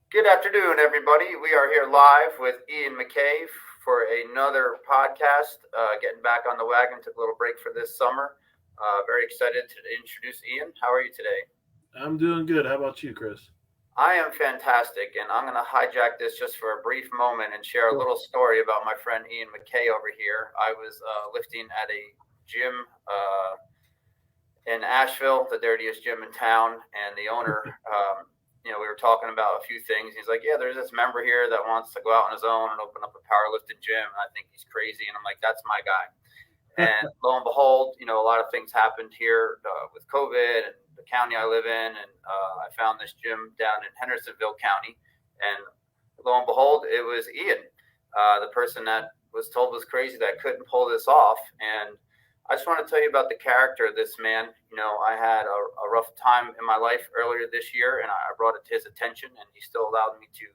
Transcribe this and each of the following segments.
Good afternoon, everybody. We are here live with Ian McKay for another podcast. Getting back on the wagon, took a little break for this summer. Very excited to introduce Ian. How are you today? I'm doing good. How about you, Chris? I am fantastic, and I'm going to hijack this just for a brief moment and share a Sure. little story about my friend Ian McKay over here. I was lifting at a gym in Asheville, the dirtiest gym in town, and the owner, we were talking about a few things. He's like, "Yeah, there's this member here that wants to go out on his own and open up a powerlifting gym." And I think he's crazy, and I'm like, "That's my guy." And lo and behold, a lot of things happened here with COVID and the county I live in, and I found this gym down in Hendersonville County, and lo and behold, it was Ian, the person that was told was crazy that couldn't pull this off. And I just want to tell you about the character of this man. I had a rough time in my life earlier this year, and I brought it to his attention, and he still allowed me to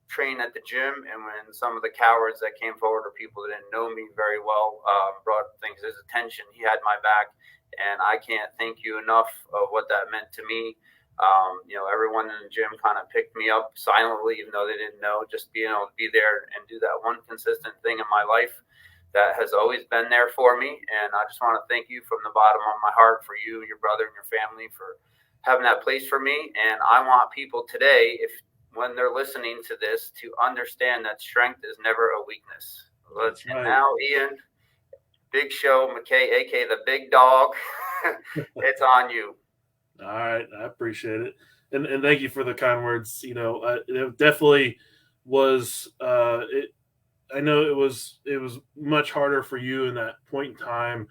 train at the gym. And when some of the cowards that came forward, or people that didn't know me very well, brought things to his attention, he had my back. And I can't thank you enough of what that meant to me. Everyone in the gym kind of picked me up silently, even though they didn't know. Just being able to be there and do that one consistent thing in my life that has always been there for me. And I just want to thank you from the bottom of my heart for you, your brother, and your family for having that place for me. And I want people today, if when they're listening to this, to understand that strength is never a weakness. That's And right. now, Ian, Big Show McKay, aka the Big Dog, it's on you. All right. I appreciate it. And thank you for the kind words. It definitely was I know it was much harder for you in that point in time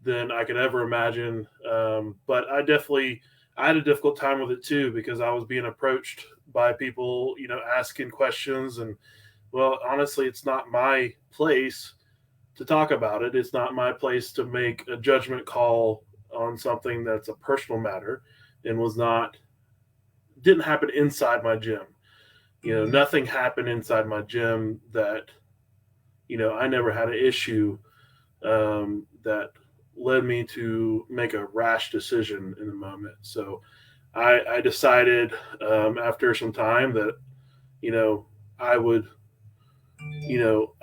than I could ever imagine. But I had a difficult time with it too because I was being approached by people, asking questions, and well, honestly, it's not my place to talk about it. It's not my place to make a judgment call on something that's a personal matter and was not didn't happen inside my gym. Nothing happened inside my gym that I never had an issue that led me to make a rash decision in the moment. So I decided after some time that you know I would you know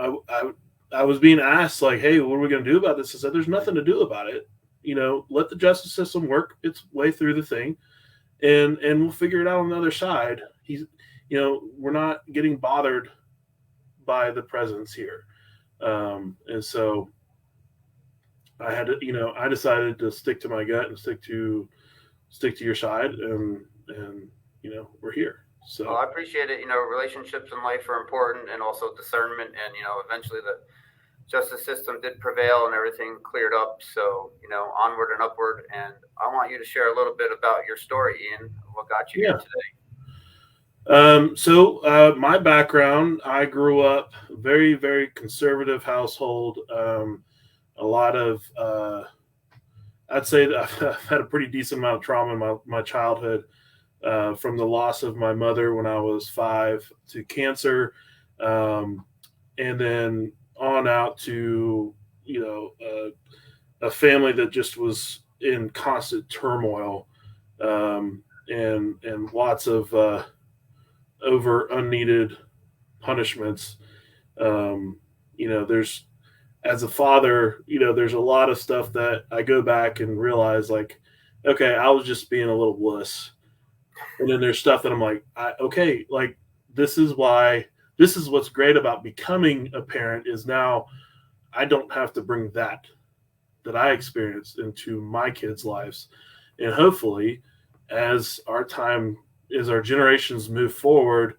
I was being asked like, hey, what are we going to do about this? I said, there's nothing to do about it. Let the justice system work its way through the thing, and we'll figure it out on the other side. We're not getting bothered by the presence here, and so I decided to stick to my gut and stick to your side, and we're here. Well, So I appreciate it. Relationships in life are important, and also discernment. And eventually the justice system did prevail, and everything cleared up. So onward and upward. And I want you to share a little bit about your story, Ian. What got you here yeah. today? My background, I grew up very, very conservative household. A lot of, I'd say that I've had a pretty decent amount of trauma in my childhood, from the loss of my mother when I was 5 to cancer, um, and then on out to, you know, a family that just was in constant turmoil, and lots of over unneeded punishments. There's as a father, there's a lot of stuff that I go back and realize like, okay, I was just being a little wuss. And then there's stuff that I'm like, okay, like this is why this is what's great about becoming a parent is now I don't have to bring that I experienced into my kids' lives. And hopefully, as our generations move forward,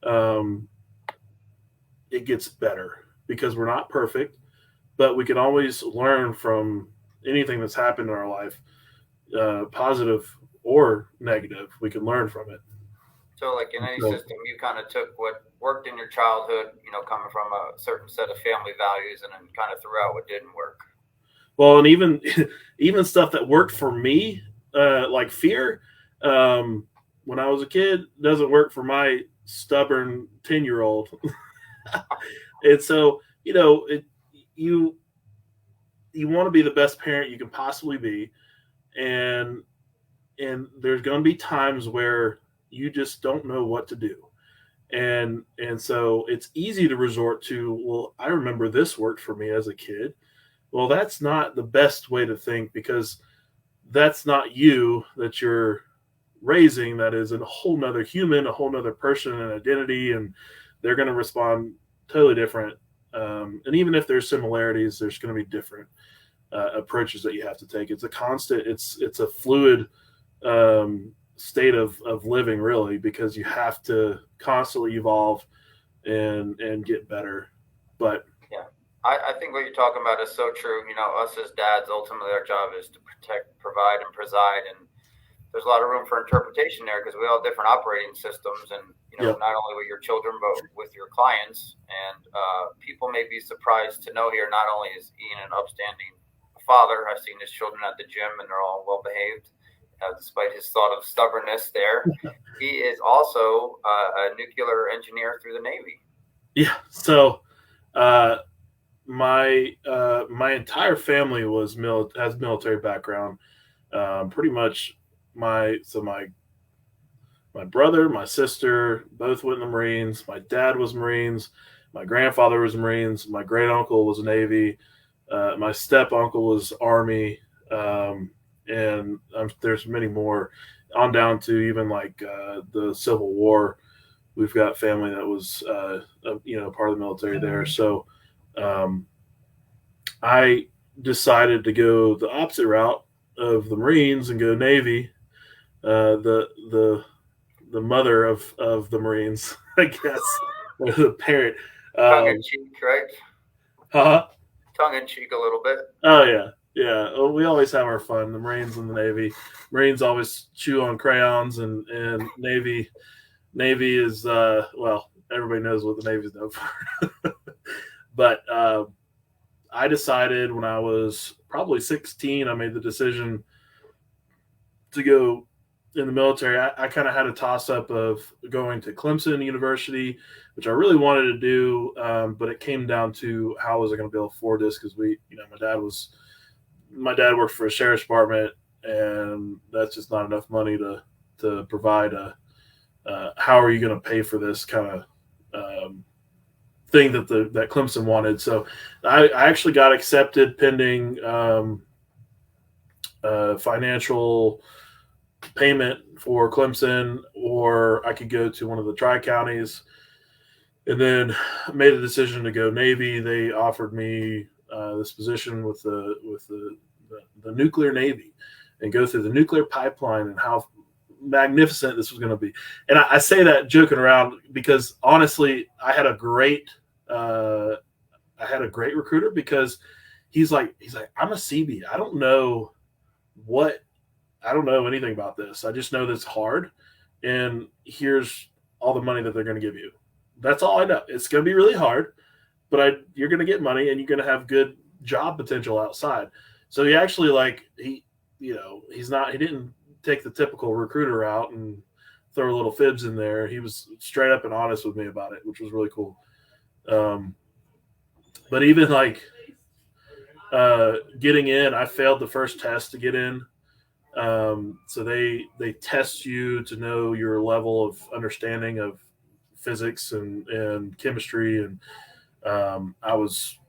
um, it gets better because we're not perfect, but we can always learn from anything that's happened in our life, positive or negative. We can learn from it. So, like in any So, system, you kind of took what worked in your childhood, coming from a certain set of family values, and then kind of threw out what didn't work. well, and even even stuff that worked for me, like fear, um, when I was a kid, doesn't work for my stubborn 10-year old. And so, you you want to be the best parent you can possibly be, and there's going to be times where you just don't know what to do. And so it's easy to resort to, well, I remember this worked for me as a kid. Well, that's not the best way to think, because that's not you that you're raising. That is a whole nother human, a whole nother person and identity, and they're going to respond totally different. And even if there's similarities, there's going to be different approaches that you have to take. It's a constant, it's a fluid state of living, really, because you have to constantly evolve and get better. But Yeah. I think what you're talking about is so true. Us as dads, ultimately our job is to protect, provide, and preside. And there's a lot of room for interpretation there, because we all have different operating systems, and yep. not only with your children but with your clients. And people may be surprised to know here, not only is Ian an upstanding father, I've seen his children at the gym and they're all well behaved, despite his thought of stubbornness there. He is also a nuclear engineer through the Navy. Yeah. So my entire family has military background. Pretty much my brother, my sister, both went in the Marines. My dad was Marines. My grandfather was Marines. My great uncle was Navy. My step uncle was Army. And there's many more, on down to even like the Civil War. We've got family that was part of the military there. So I decided to go the opposite route of the Marines and go Navy. The mother of the Marines, I guess, or the parent. Tongue in cheek, right? Huh? Tongue in cheek a little bit. Oh yeah. Yeah, well, we always have our fun. The Marines and the Navy. Marines always chew on crayons, and Navy is well, everybody knows what the Navy's known for. But I decided when I was probably 16, I made the decision to go in the military. I kind of had a toss up of going to Clemson University, which I really wanted to do, but it came down to how was I going to be able to afford this, because my dad worked for a sheriff's department, and that's just not enough money to provide how are you going to pay for this kind of thing that Clemson wanted. So I actually got accepted pending financial payment for Clemson, or I could go to one of the tri-counties, and then made a decision to go Navy. They offered me this position with the nuclear Navy, and go through the nuclear pipeline, and how magnificent this was going to be. And I say that joking around, because honestly, I had a great recruiter, because he's like, I'm a CB. I don't know anything about this. I just know that it's hard, and here's all the money that they're going to give you. That's all I know. It's going to be really hard, but you're going to get money, and you're going to have good job potential outside. So he actually, he didn't take the typical recruiter route and throw little fibs in there. He was straight up and honest with me about it, which was really cool. But even getting in, I failed the first test to get in. So they test you to know your level of understanding of physics and chemistry. And I was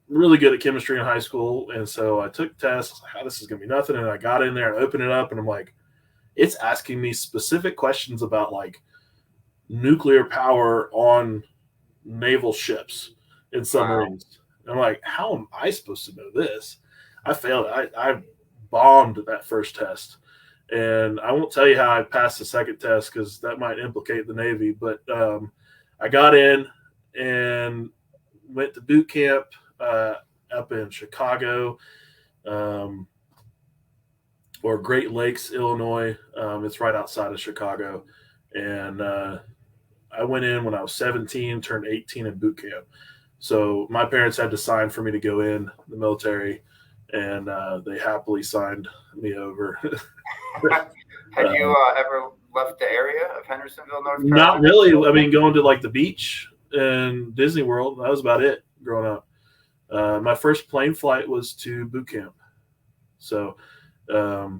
really good at chemistry in high school. And so I took tests. This is going to be nothing. And I got in there and opened it up, and I'm like, it's asking me specific questions about nuclear power on naval ships and submarines. Wow. I'm like, how am I supposed to know this? I failed. I bombed that first test. And I won't tell you how I passed the second test, because that might implicate the Navy. But I got in and went to boot camp up in Chicago, or Great Lakes, Illinois. It's right outside of Chicago. And I went in when I was 17, turned 18 in boot camp. So my parents had to sign for me to go in the military, and they happily signed me over. Had you ever left the area of Hendersonville, North Carolina? Not really. I mean, going to the beach and Disney World, that was about it growing up. My first plane flight was to boot camp. So I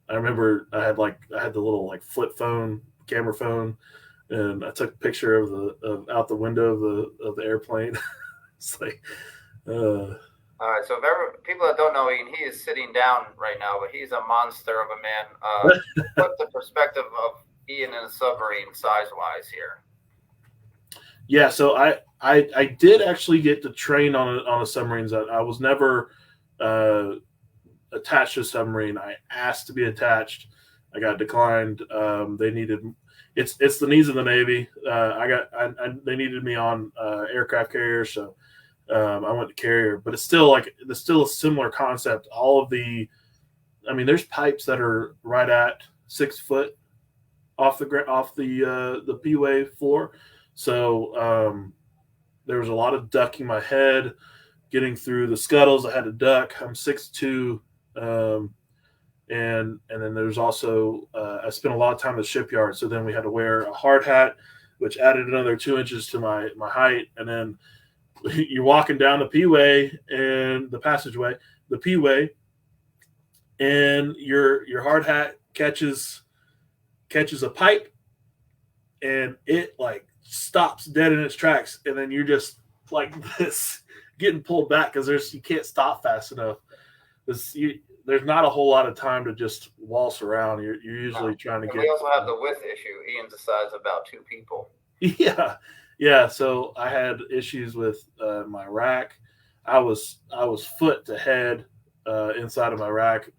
remember I had the little flip phone, camera phone. and I took a picture of out the window of the airplane. It's like, uh, All right, so if people that don't know Ian, he is sitting down right now, but he's a monster of a man. Put the perspective of Ian in a submarine size-wise here. yeah. So I did actually get to train on a submarine. I was never uh, attached to a submarine. I asked to be attached. I got declined. They needed it's the needs of the Navy. They needed me on aircraft carriers, so I went to carrier. But it's still a similar concept. All of there's pipes that are right at 6 foot off the P-way floor. So there was a lot of ducking my head, getting through the scuttles. I had to duck. I'm 6'2", and then there's also I spent a lot of time at the shipyard. So then we had to wear a hard hat, which added another 2 inches to my height. And then you're walking down the P-way and the passageway, the P-way, and your hard hat catches a pipe, and it like stops dead in its tracks, and then you're just like this getting pulled back because you can't stop fast enough. There's not a whole lot of time to just waltz around. You're usually trying to get. We also have the width issue. Ian's the size of about 2 people. Yeah. So I had issues with my rack. I was foot to head inside of my rack.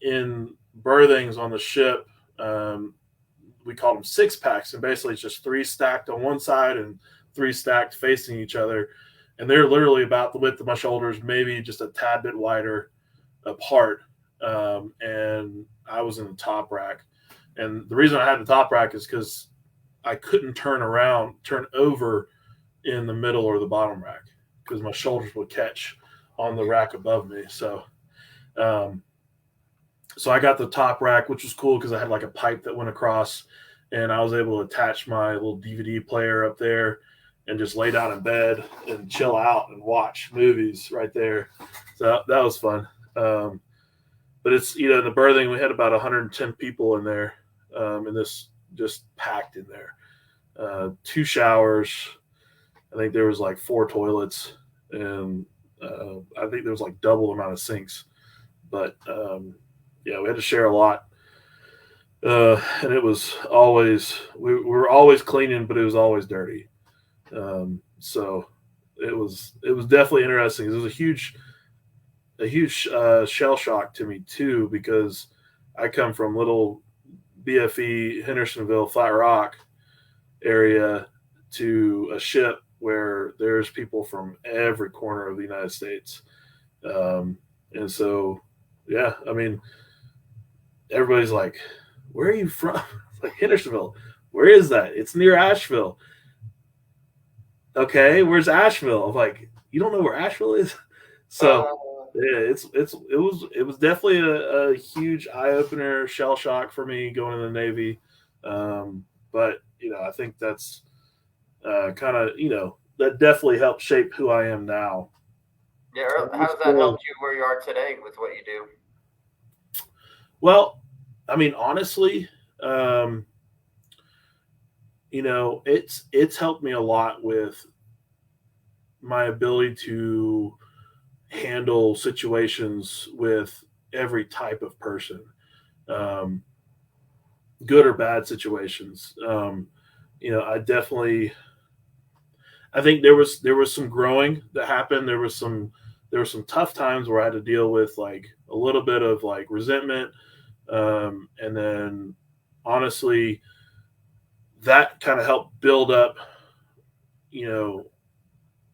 In berthings on the ship, we called them 6-packs, and basically it's just 3 stacked on one side and 3 stacked facing each other, and they're literally about the width of my shoulders, maybe just a tad bit wider apart. And I was in the top rack, and the reason I had the top rack is because I couldn't turn over in the middle or the bottom rack because my shoulders would catch on the rack above me. So I got the top rack, which was cool because I had like a pipe that went across, and I was able to attach my little DVD player up there and just lay down in bed and chill out and watch movies right there. So that was fun. But it's, in the berthing, we had about 110 people in there, and this just packed in there. 2 showers. I think there was like 4 toilets, and I think there was like double the amount of sinks. But yeah, we had to share a lot. And it was always, we were always cleaning, but it was always dirty. So it was definitely interesting. It was a huge shell shock to me too, because I come from little BFE, Hendersonville, Flat Rock area to a ship where there's people from every corner of the United States. And so, yeah, everybody's like, where are you from? Like, Hendersonville. Where is that? It's near Asheville. Okay, where's Asheville? I'm like, you don't know where Asheville is? So yeah, it was definitely a huge eye opener, shell shock for me going in the Navy. But I think that's kind of that definitely helped shape who I am now. Yeah, how does that help you where you are today with what you do? Well, honestly, it's helped me a lot with my ability to handle situations with every type of person, good or bad situations. I think there was some growing that happened. There were some tough times where I had to deal with like a little bit of like resentment. And then honestly, that kind of helped build up,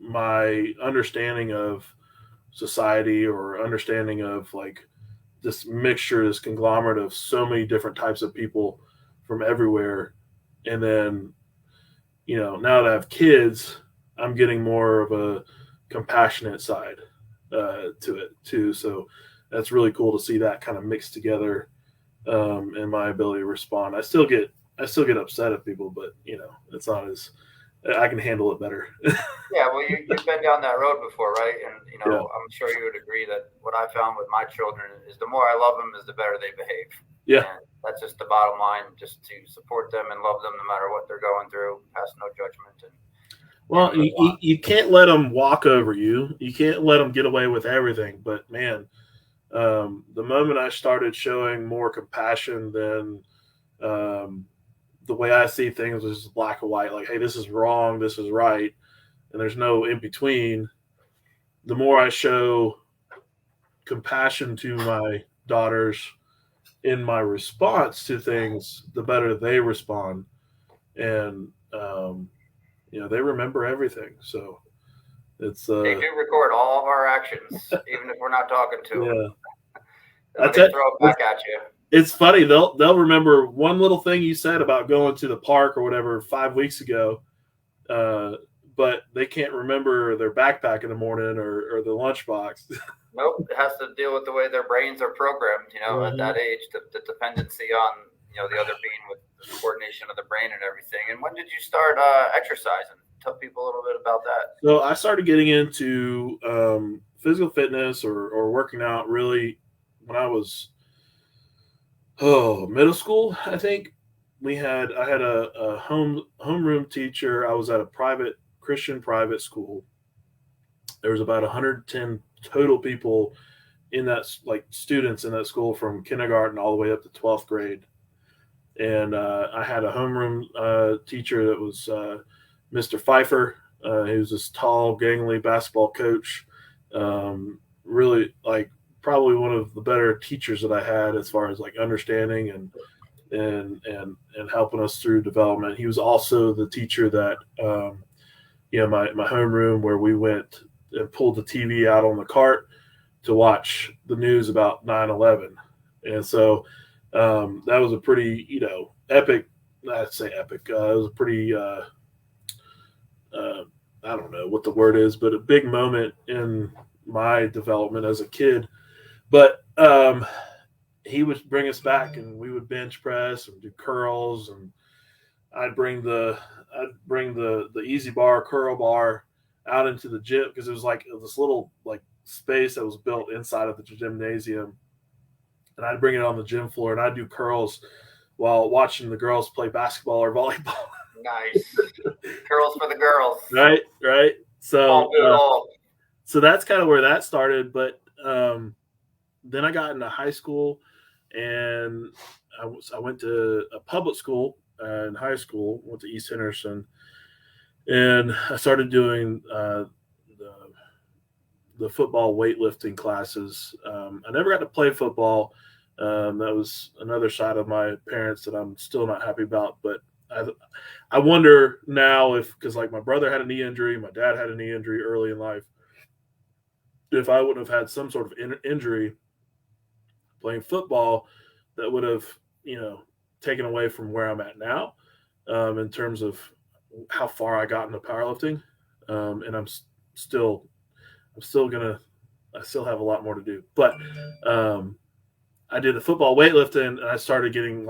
my understanding of society, or understanding of like this mixture, this conglomerate of so many different types of people from everywhere. And then, now that I have kids, I'm getting more of a compassionate side to it too. So that's really cool to see that kind of mixed together, and my ability to respond. I still get upset at people, but it's not as, I can handle it better. Yeah, well, you've been down that road before, right? And Yeah. I'm sure you would agree that what I found with my children is the more I love them, is the better they behave. Yeah. And that's just the bottom line, just to support them and love them no matter what they're going through, pass no judgment. Well, you can't let them walk over you. You can't let them get away with everything. But, man, the moment I started showing more compassion than the way I see things is black and white, like, hey, this is wrong, this is right, and there's no in between, the more I show compassion to my daughters in my response to things, the better they respond. And, they remember everything. So it's, they do record all of our actions, even if we're not talking to them. That's they throw it back at you. It's funny. They'll remember one little thing you said about going to the park or whatever 5 weeks ago, but they can't remember their backpack in the morning or the lunchbox. Nope, it has to deal with the way their brains are programmed. At that age, the dependency on the other being with the coordination of the brain and everything. And when did you start exercising? Tell people a little bit about that. So I started getting into physical fitness or working out really when I was middle school. I think I had a homeroom teacher. I was at a Christian private school. There was about 110 total people in that, like students in that school from kindergarten all the way up to 12th grade. And I had a homeroom teacher that was Mr. Pfeiffer. He was this tall, gangly basketball coach. Really, like, probably one of the better teachers that I had as far as like understanding and helping us through development. He was also the teacher that my homeroom where we went and pulled the TV out on the cart to watch the news about 9/11. And so that was a pretty, epic, I'd say epic. It was a pretty, I don't know what the word is, but a big moment in my development as a kid. But he would bring us back and we would bench press and do curls, and I'd bring the easy bar, curl bar out into the gym because it was like this little like space that was built inside of the gymnasium, and I'd bring it on the gym floor and I'd do curls while watching the girls play basketball or volleyball. Nice. Curls for the girls. Right. So so that's kind of where that started. But then I got into high school, and I went to a public school in high school. Went to East Henderson, and I started doing the football weightlifting classes. I never got to play football. That was another side of my parents that I'm still not happy about. But I wonder now because like my brother had a knee injury, my dad had a knee injury early in life. If I wouldn't have had some sort of injury playing football, that would have, taken away from where I'm at now in terms of how far I got into powerlifting. And I still have a lot more to do. But I did the football weightlifting, and I started getting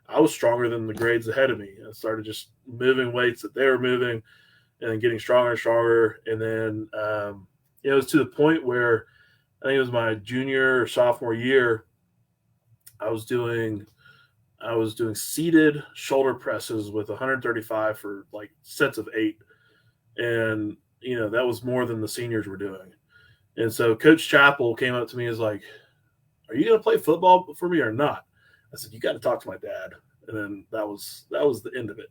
I was stronger than the grades ahead of me. I started just moving weights that they were moving and getting stronger and stronger. And then it was to the point where I think it was my junior or sophomore year, I was doing seated shoulder presses with 135 for like sets of 8. And, that was more than the seniors were doing. And so Coach Chappell came up to me and was like, "Are you going to play football for me or not?" I said, "You got to talk to my dad." And then that was the end of it.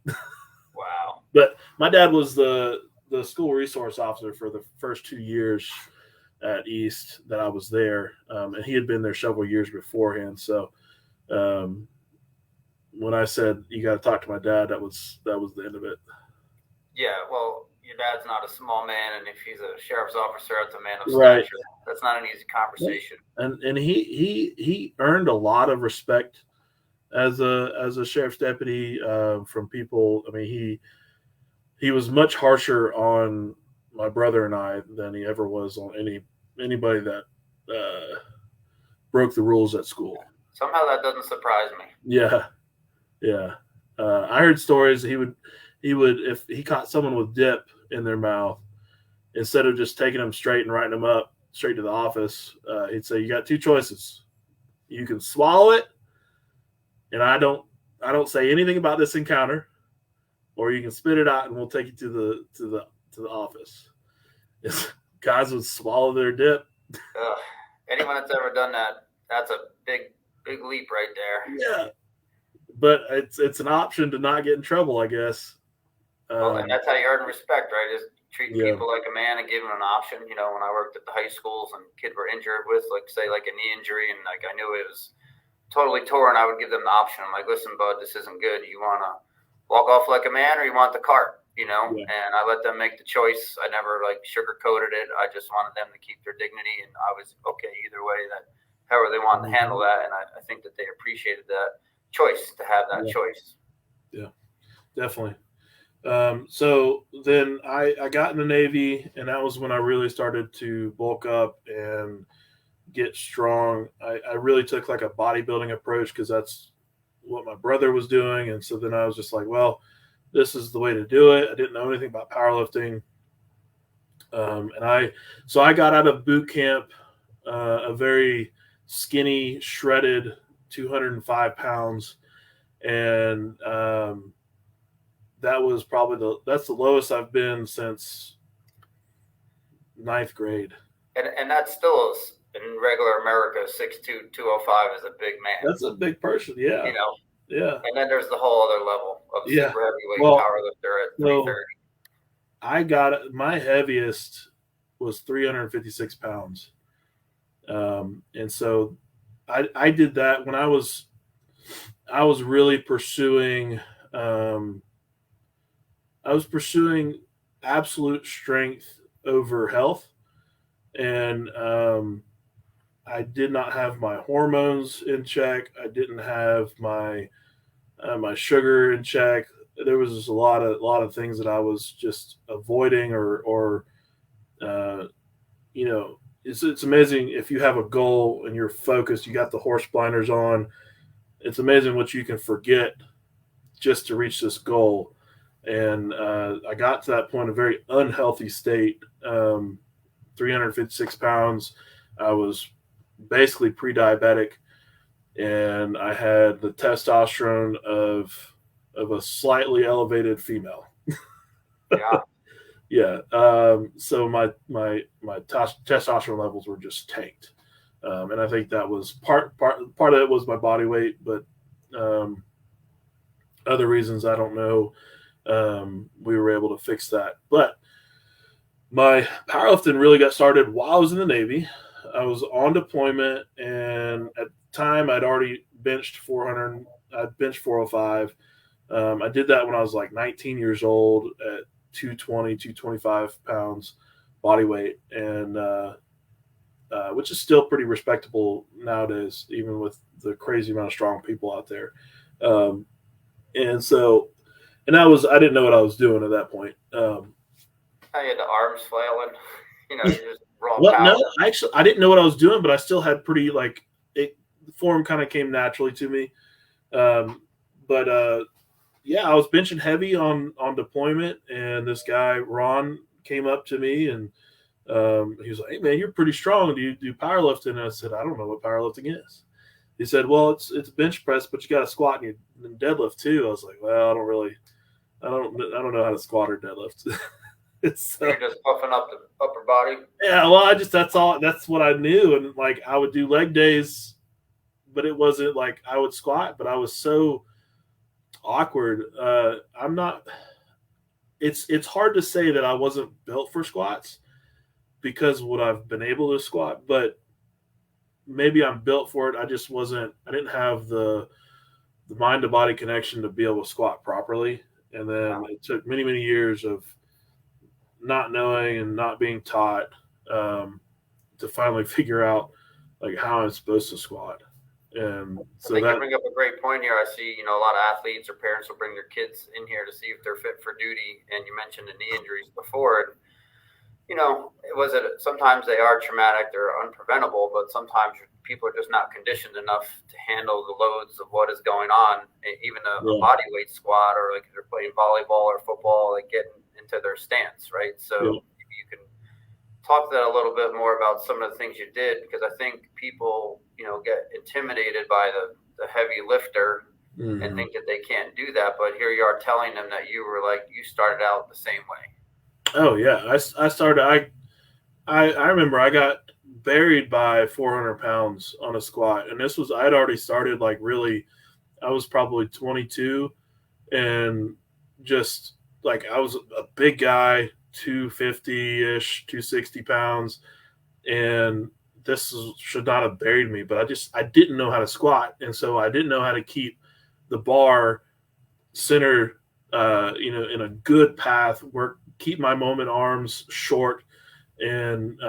Wow. But my dad was the school resource officer for the first 2 years at East that I was there. And he had been there several years beforehand. So when I said, "You got to talk to my dad," that was the end of it. Yeah. Well, your dad's not a small man, and if he's a sheriff's officer, that's a man of stature. That's not an easy conversation. And he earned a lot of respect as a sheriff's deputy from people. I mean, he was much harsher on my brother and I than he ever was on anybody that broke the rules at school. Somehow that doesn't surprise me. Yeah. I heard stories he would if he caught someone with dip in their mouth, instead of just taking them straight and writing them up straight to the office, he'd say, "You got 2 choices. You can swallow it and I don't say anything about this encounter, or you can spit it out and we'll take you to the office. Guys would swallow their dip. Anyone that's ever done that, that's a big leap right there. Yeah, but it's an option to not get in trouble, I guess. Well, and that's how you earn respect, right? Is treating Yeah. people like a man and giving them an option. You know, when I worked at the high schools and kids were injured with, like, say, like a knee injury, and like I knew it was totally torn, I would give them the option. I'm like, listen, bud, this isn't good. You want to walk off like a man, or you want the cart? You know, Yeah. and I let them make the choice. I never like sugarcoated it. I just wanted them to keep their dignity, and I was okay either way. That however they wanted to handle that, and I think that they appreciated that choice to have that choice. Yeah, definitely. So then I got in the Navy, and that was when I really started to bulk up and get strong. I really took like a bodybuilding approach because that's what my brother was doing. And so then I was just like, well, this is the way to do it. I didn't know anything about powerlifting. So I got out of boot camp, a very skinny, shredded 205 pounds. And, that was probably that's the lowest I've been since ninth grade. And that's still in regular America, 6'2", 205 is a big man. That's a big person, yeah. You know, yeah. And then there's the whole other level of super heavyweight powerlifter at 330. I got my heaviest was 356 pounds, and so I did that when I was really pursuing. I was pursuing absolute strength over health, and I did not have my hormones in check. I didn't have my my sugar in check. There was just a lot of things that I was just avoiding, or you know, it's amazing if you have a goal and you're focused. You got the horse blinders on. It's amazing what you can forget just to reach this goal. And I got to that point, a very unhealthy state, 356 pounds. I was basically pre-diabetic, and I had the testosterone of a slightly elevated female. Yeah. Yeah. So my testosterone levels were just tanked, and I think that was part of it was my body weight, but other reasons I don't know. We were able to fix that. But my powerlifting really got started while I was in the Navy. I was on deployment, and at the time I'd already benched 400. I'd benched 405. I did that when I was like 19 years old at 220, 225 pounds body weight, and which is still pretty respectable nowadays, even with the crazy amount of strong people out there. And so, and I didn't know what I was doing at that point. I had the arms flailing, you know, just raw well, power. no, actually, I didn't know what I was doing, but I still had pretty the form kind of came naturally to me. But yeah, I was benching heavy on deployment, and this guy Ron came up to me, and he was like, "Hey man, you're pretty strong. Do you do powerlifting?" And I said, "I don't know what powerlifting is." He said, "Well, it's bench press, but you got to squat and deadlift too." I was like, "Well, I don't know how to squat or deadlift." So you're just puffing up the upper body. Yeah, well, that's what I knew, and like I would do leg days, but it wasn't like I would squat, but I was so awkward. I'm not. It's hard to say that I wasn't built for squats because of what I've been able to squat, but maybe I'm built for it. I just wasn't. I didn't have the mind to body connection to be able to squat properly, and then it took many years of not knowing and not being taught to finally figure out like how I'm supposed to squat. And so you bring up a great point here. I see, a lot of athletes or parents will bring their kids in here to see if they're fit for duty. And you mentioned the knee injuries before. Sometimes they are traumatic, they're unpreventable, but sometimes people are just not conditioned enough to handle the loads of what is going on. Even a body weight squat, or like if they're playing volleyball or football, like getting into their stance, right? So you can talk to that a little bit more about some of the things you did, because I think people, get intimidated by the heavy lifter, and Mm-hmm. think that they can't do that. But here you are telling them that you started out the same way. Oh yeah, I started. I remember I got buried by 400 pounds on a squat, and this was I'd already started like really. I was probably 22, and just like I was a big guy, 250 ish, 260 pounds, and should not have buried me. But I didn't know how to squat, and so I didn't know how to keep the bar center, in a good path. Work, keep my moment arms short, and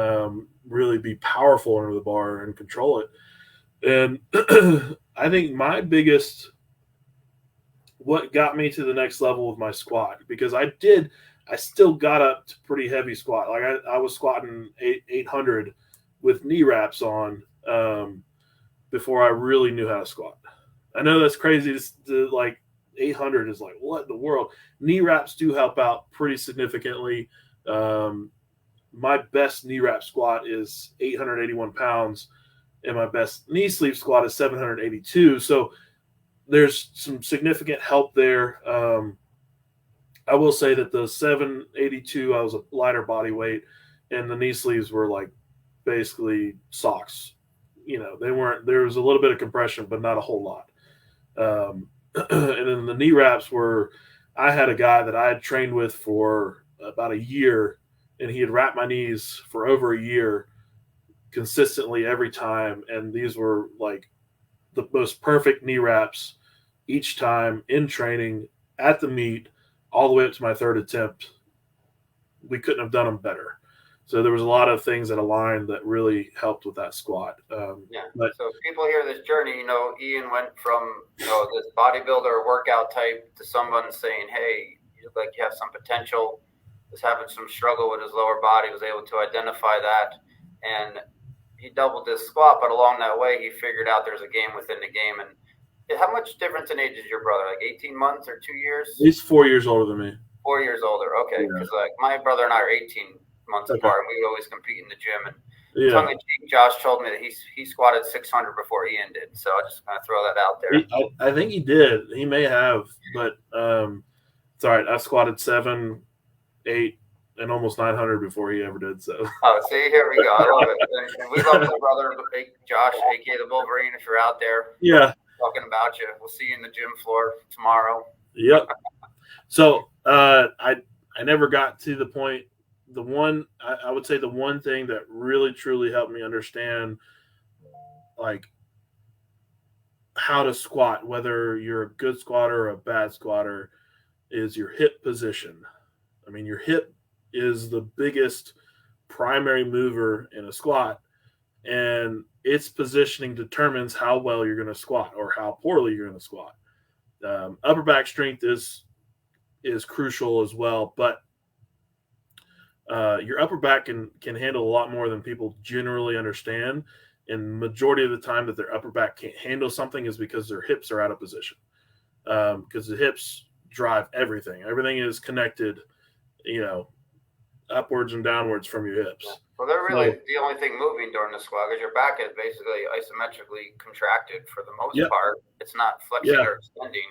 really be powerful under the bar and control it. And I think my biggest what got me to the next level with my squat, because I still got up to pretty heavy squat. Like I was squatting 800 with knee wraps on, before I really knew how to squat. I know that's crazy to like 800 is like, what in the world? Knee wraps do help out pretty significantly. Um, my best knee wrap squat is 881 pounds, and my best knee sleeve squat is 782. So there's some significant help there. I will say that the 782, I was a lighter body weight, and the knee sleeves were like basically socks. They weren't. There was a little bit of compression, but not a whole lot. And then the knee wraps were. I had a guy that I had trained with for about a year, and he had wrapped my knees for over a year consistently every time, and these were like the most perfect knee wraps each time in training at the meet, all the way up to my third attempt. We couldn't have done them better. So there was a lot of things that aligned that really helped with that squat. Yeah. But So if people hear this journey, Ian went from this bodybuilder workout type to someone saying, "Hey, you look like you have some potential." Was having some struggle with his lower body, was able to identify that, and he doubled his squat. But along that way, he figured out there's a game within the game. And how much difference in age is your brother? Like 18 months or 2 years? he's 4 years older than me. 4 years older. Okay, Yeah. because like my brother and I are 18 months Okay. apart, and we would always compete in the gym. And Yeah. tongue in cheek, Josh told me that he squatted 600 before Ian did. So I just kind of throw that out there. I think he did. He may have, but it's all right. I squatted 7, 8, and almost 900 before he ever did. So. Oh, see, here we go. I love it. And we love his brother, Josh, aka the Wolverine. If you're out there, Yeah. Talking about you. We'll see you in the gym floor tomorrow. Yep. So I never got to the point. I would say the one thing that really truly helped me understand like how to squat, whether you're a good squatter or a bad squatter, is your hip position. I mean, your hip is the biggest primary mover in a squat, and its positioning determines how well you're going to squat or how poorly you're going to squat. Upper back strength is crucial as well, but your upper back can handle a lot more than people generally understand. And majority of the time that their upper back can't handle something is because their hips are out of position. Because the hips drive everything. Everything is connected, upwards and downwards from your hips. Well, they're really the only thing moving during the squat, because your back is basically isometrically contracted for the most part. It's not flexing or extending.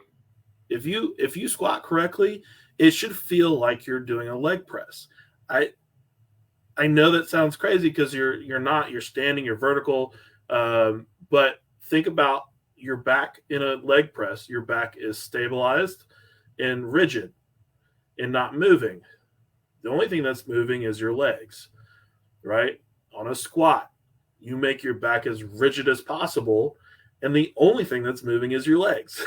If you squat correctly, it should feel like you're doing a leg press. I know that sounds crazy because you're not. You're standing. You're vertical. But think about your back in a leg press. Your back is stabilized and rigid and not moving. The only thing that's moving is your legs, right? On a squat, you make your back as rigid as possible, and the only thing that's moving is your legs.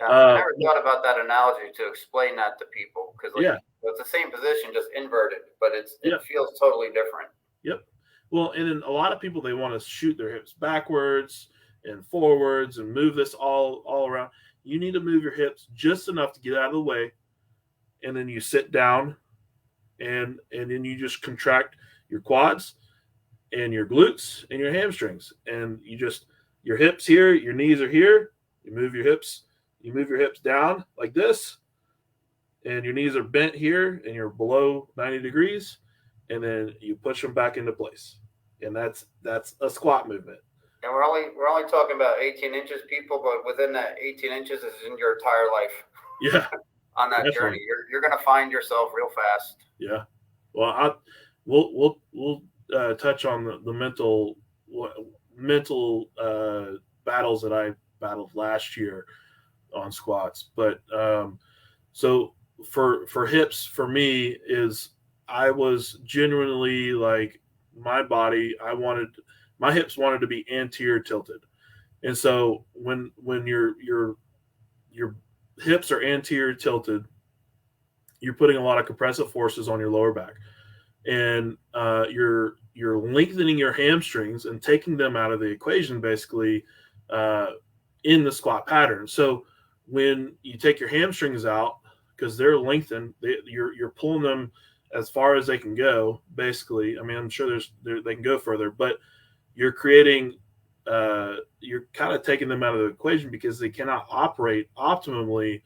I never thought about that analogy to explain that to people, because it's the same position, just inverted, but it feels totally different. Yep. Well, and then a lot of people, they want to shoot their hips backwards and forwards and move this all around. You need to move your hips just enough to get out of the way, and then you sit down, and then you just contract your quads and your glutes and your hamstrings, and your hips here, your knees are here. You move your hips. You move your hips down like this, and your knees are bent here, and you're below 90 degrees, and then you push them back into place. And that's a squat movement. And we're only talking about 18 inches, people, but within that 18 inches is in your entire life. Yeah, On that definitely. journey, you're going to find yourself real fast. Yeah. Well, we'll touch on the mental battles that I battled last year on squats, but so for hips for me is I was genuinely like my hips wanted to be anterior tilted, and so when your hips are anterior tilted, you're putting a lot of compressive forces on your lower back, and you're lengthening your hamstrings and taking them out of the equation basically uh, in the squat pattern. So when you take your hamstrings out because they're lengthened, you're pulling them as far as they can go. Basically, I mean, I'm sure they can go further, but you're creating you're kind of taking them out of the equation because they cannot operate optimally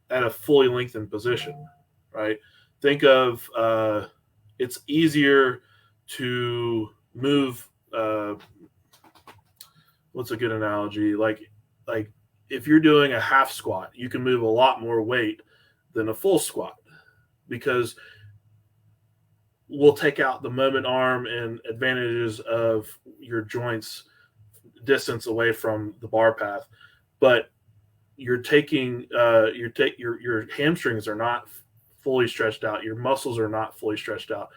at a fully lengthened position, right? Think of it's easier to move. What's a good analogy? Like if you're doing a half squat, you can move a lot more weight than a full squat because we'll take out the moment arm and advantages of your joints distance away from the bar path, but you're taking your hamstrings are not fully stretched out, your muscles are not fully stretched out,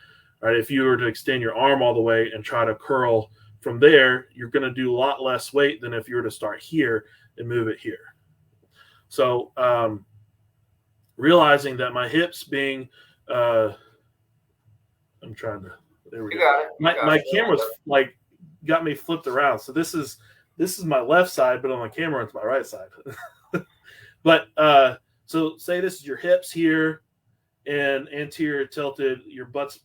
right? If you were to extend your arm all the way and try to curl from there, you're going to do a lot less weight than if you were to start here and move it here. So realizing that my hips being I'm trying to there we You go. got it. My camera's like got me flipped around, so this is my left side, but on the camera it's my right side. But so say this is your hips here and anterior tilted, your butt's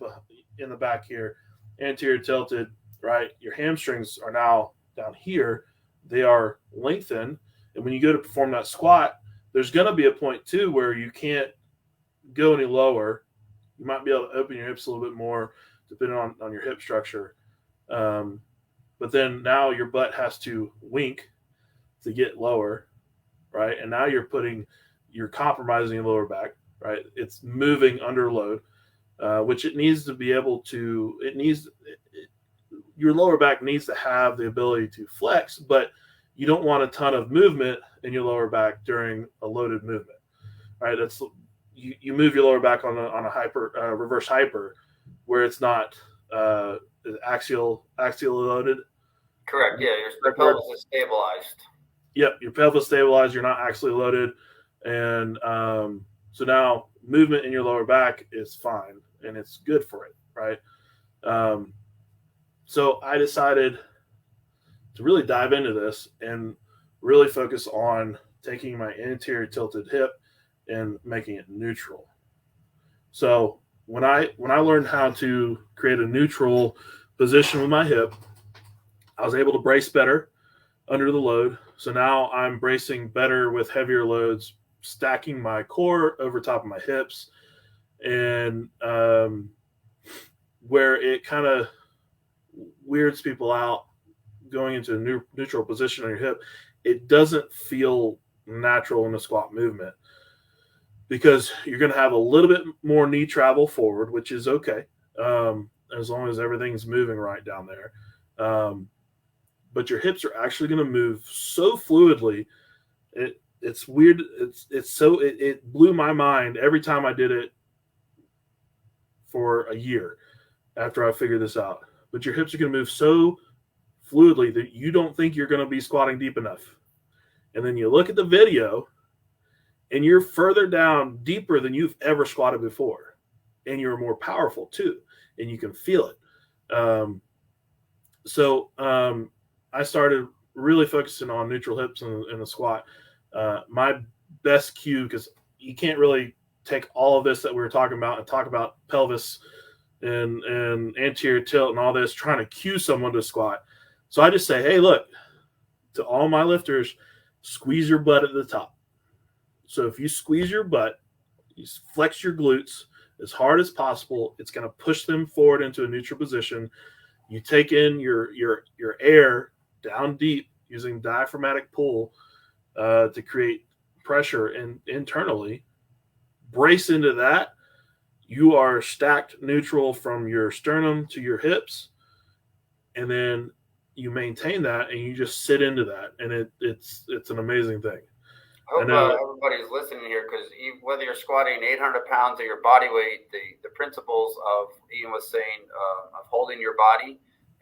in the back here, anterior tilted, right? Your hamstrings are now down here. They are lengthened. And when you go to perform that squat, there's going to be a point too where you can't go any lower. You might be able to open your hips a little bit more depending on your hip structure. But then now your butt has to wink to get lower, right? And now you're compromising your lower back, right? It's moving under load, which it needs to be able to. Your lower back needs to have the ability to flex, but you don't want a ton of movement in your lower back during a loaded movement, right? That's you move your lower back on a hyper reverse hyper, where it's not axial loaded. Correct. Yeah, your pelvis is stabilized. Yep, your pelvis stabilized. You're not axially loaded, and so now movement in your lower back is fine and it's good for it, right? So I decided to really dive into this and really focus on taking my anterior tilted hip and making it neutral. So when I learned how to create a neutral position with my hip, I was able to brace better under the load. So now I'm bracing better with heavier loads, stacking my core over top of my hips, and where it kind of weirds people out going into a neutral position on your hip, it doesn't feel natural in the squat movement because you're going to have a little bit more knee travel forward, which is okay, as long as everything's moving right down there. But your hips are actually going to move so fluidly. It's weird. It blew my mind every time I did it for a year after I figured this out. But your hips are going to move so fluidly that you don't think you're going to be squatting deep enough. And then you look at the video and you're further down, deeper than you've ever squatted before. And you're more powerful too. And you can feel it. So I started really focusing on neutral hips in the squat. My best cue, because you can't really take all of this that we were talking about and talk about pelvis and anterior tilt and all this, trying to cue someone to squat. So I just say, hey, look, to all my lifters, squeeze your butt at the top. So if you squeeze your butt, you flex your glutes as hard as possible, it's going to push them forward into a neutral position. You take in your air down deep using diaphragmatic pull to create pressure and internally, brace into that. You are stacked neutral from your sternum to your hips, and then you maintain that and you just sit into that, and it's an amazing thing. I hope everybody's listening here, because whether you're squatting 800 pounds of your body weight, the principles of Ian was saying of holding your body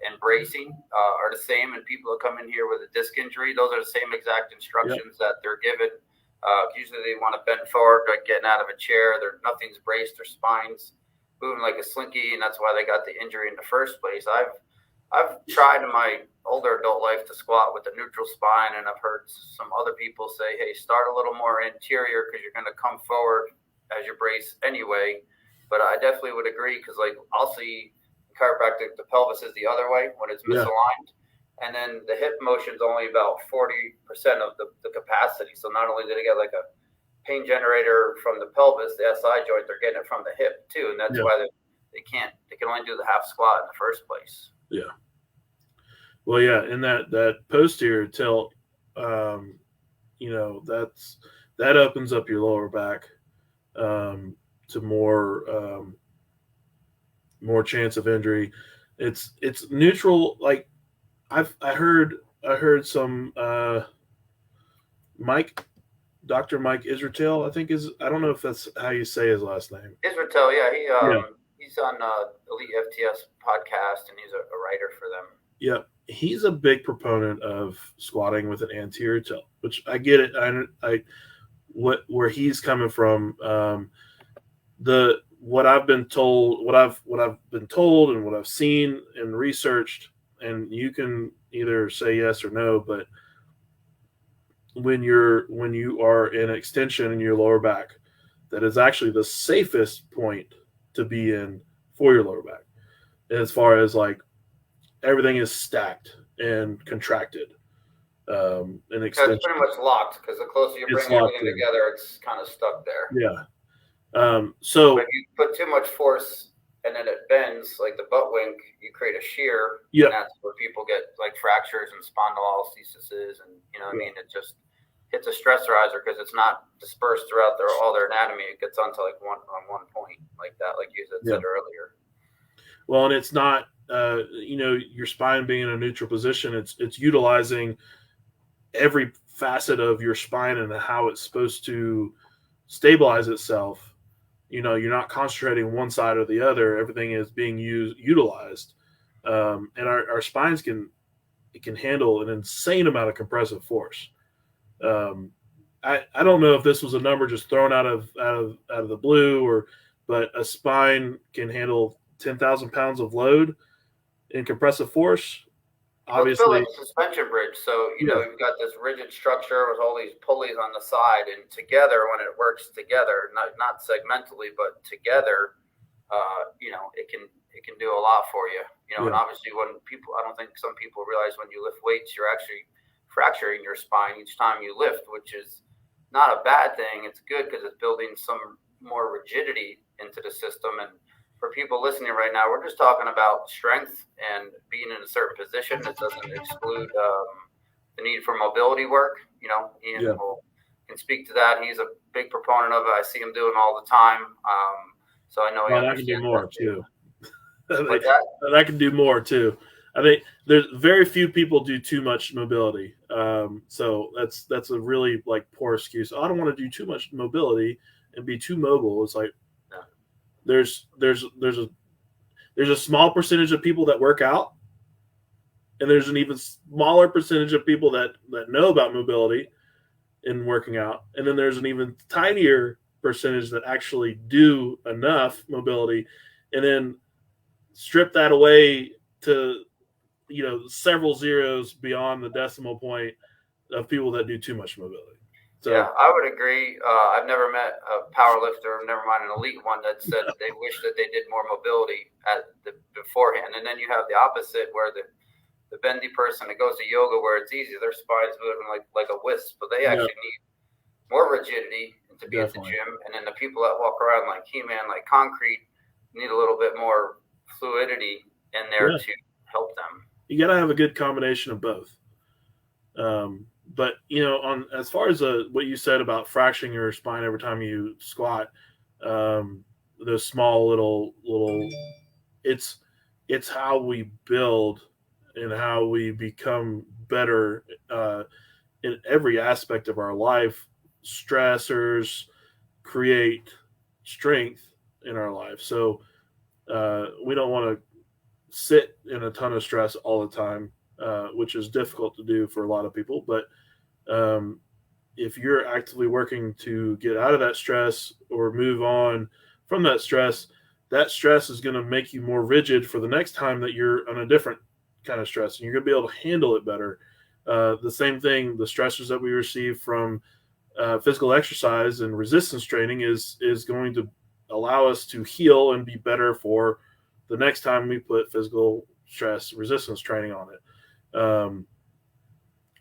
and bracing are the same. And people that come in here with a disc injury, those are the same exact instructions that they're given. Usually they want to bend forward, like getting out of a chair. Nothing's braced, their spine's moving like a slinky, and that's why they got the injury in the first place. I've tried in my older adult life to squat with a neutral spine, and I've heard some other people say, hey, start a little more interior because you're going to come forward as you brace anyway. But I definitely would agree, because like I'll see chiropractic, the pelvis is the other way when it's misaligned. And then the hip motion is only about 40% of the capacity. So not only do they get like a pain generator from the pelvis, the SI joint, they're getting it from the hip too. And that's why they can only do the half squat in the first place. Yeah. Well, yeah, and that posterior tilt, you know, that opens up your lower back to more chance of injury. It's neutral. Like I heard some Dr. Mike Israel, I think I don't know if that's how you say his last name. Israel, he's on Elite FTS podcast, and he's a writer for them. Yeah, he's a big proponent of squatting with an anterior tilt, which I get it. Where he's coming from, what I've been told, and what I've seen and researched, and you can either say yes or no, but when you are in extension in your lower back, that is actually the safest point to be in for your lower back, as far as like everything is stacked and contracted. And extension. It's pretty much locked, because the closer you bring everything together, it's kind of stuck there. Yeah. So if you put too much force and then it bends, like the butt wink, you create a shear. Yeah. And that's where people get like fractures and spondylolisthesis, and what I mean, it just hits a stressorizer because it's not dispersed throughout all their anatomy. It gets onto like one point like that, like you said earlier. Well, and it's not, your spine being in a neutral position, it's utilizing every facet of your spine and how it's supposed to stabilize itself. You're not concentrating one side or the other. Everything is being utilized. And our spines can handle an insane amount of compressive force. I don't know if this was a number just thrown out of the blue, but a spine can handle 10,000 pounds of load in compressive force. Obviously, it's like a suspension bridge. So you've got this rigid structure with all these pulleys on the side, and together, when it works together, not segmentally but together, it can do a lot for you. And obviously, I don't think some people realize when you lift weights, you're actually fracturing your spine each time you lift, which is not a bad thing. It's good because it's building some more rigidity into the system. And for people listening right now, we're just talking about strength and being in a certain position. It doesn't exclude the need for mobility work. Ian can speak to that. He's a big proponent of it. I see him doing all the time. So I know I can do more too. I can do more too. I think there's very few people do too much mobility. So that's a really like poor excuse. I don't want to do too much mobility and be too mobile. It's like there's a small percentage of people that work out, and there's an even smaller percentage of people that know about mobility and working out, and then there's an even tinier percentage that actually do enough mobility, and then strip that away to several zeros beyond the decimal point of people that do too much mobility. So, yeah, I would agree. I've never met a power lifter, never mind an elite one, that said they wish that they did more mobility beforehand. And then you have the opposite, where the bendy person that goes to yoga, where it's easy, their spine's moving like a wisp, but they actually need more rigidity to be at the gym. And then the people that walk around like He-Man, like concrete, need a little bit more fluidity in there to help them. You got to have a good combination of both. But on as far as what you said about fracturing your spine every time you squat, those small little it's it's how we build and how we become better in every aspect of our life. Stressors create strength in our life, so we don't want to sit in a ton of stress all the time, which is difficult to do for a lot of people. But um, if you're actively working to get out of that stress or move on from that stress is going to make you more rigid for the next time that you're on a different kind of stress, and you're going to be able to handle it better. The same thing, the stressors that we receive from physical exercise and resistance training is going to allow us to heal and be better for the next time we put physical stress resistance training on it.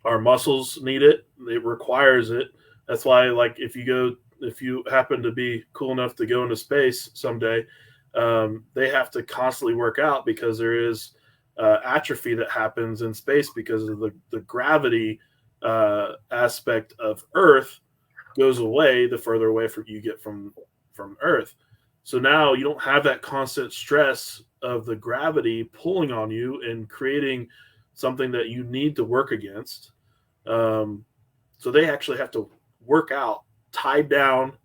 Our muscles need it; it requires it. That's why, like, if you happen to be cool enough to go into space someday, they have to constantly work out because there is atrophy that happens in space because of the gravity aspect of Earth goes away the further away from you get from Earth. So now you don't have that constant stress of the gravity pulling on you and creating something that you need to work against. So they actually have to work out tied down